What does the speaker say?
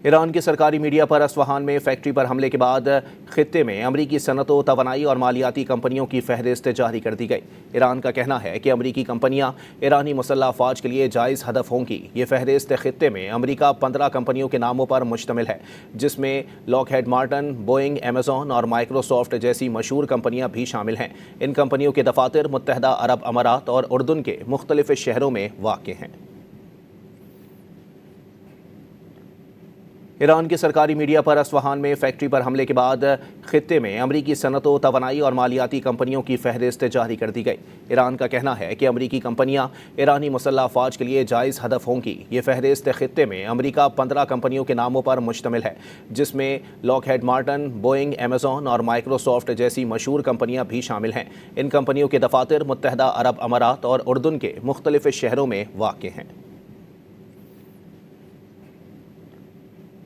ایران کے سرکاری میڈیا پر اصفہان میں فیکٹری پر حملے کے بعد خطے میں امریکی صنعت و توانائی اور مالیاتی کمپنیوں کی فہرست جاری کر دی گئی۔ ایران کا کہنا ہے کہ امریکی کمپنیاں ایرانی مسلح افواج کے لیے جائز ہدف ہوں گی۔ یہ فہرست خطے میں امریکہ 15 کمپنیوں کے ناموں پر مشتمل ہے، جس میں Lockheed Martin, Boeing, Amazon اور مائیکروسافٹ جیسی مشہور کمپنیاں بھی شامل ہیں۔ ان کمپنیوں کے دفاتر متحدہ عرب امارات اور اردن کے مختلف شہروں میں واقع ہیں۔ ایران کے سرکاری میڈیا پر اصفہان میں فیکٹری پر حملے کے بعد خطے میں امریکی صنعت و توانائی اور مالیاتی کمپنیوں کی فہرست جاری کر دی گئی۔ ایران کا کہنا ہے کہ امریکی کمپنیاں ایرانی مسلح افواج کے لیے جائز ہدف ہوں گی۔ یہ فہرست خطے میں امریکہ 15 کمپنیوں کے ناموں پر مشتمل ہے، جس میں Lockheed Martin, Boeing, Amazon اور مائیکروسافٹ جیسی مشہور کمپنیاں بھی شامل ہیں۔ ان کمپنیوں کے دفاتر متحدہ عرب امارات اور اردن کے مختلف شہروں میں واقع ہیں۔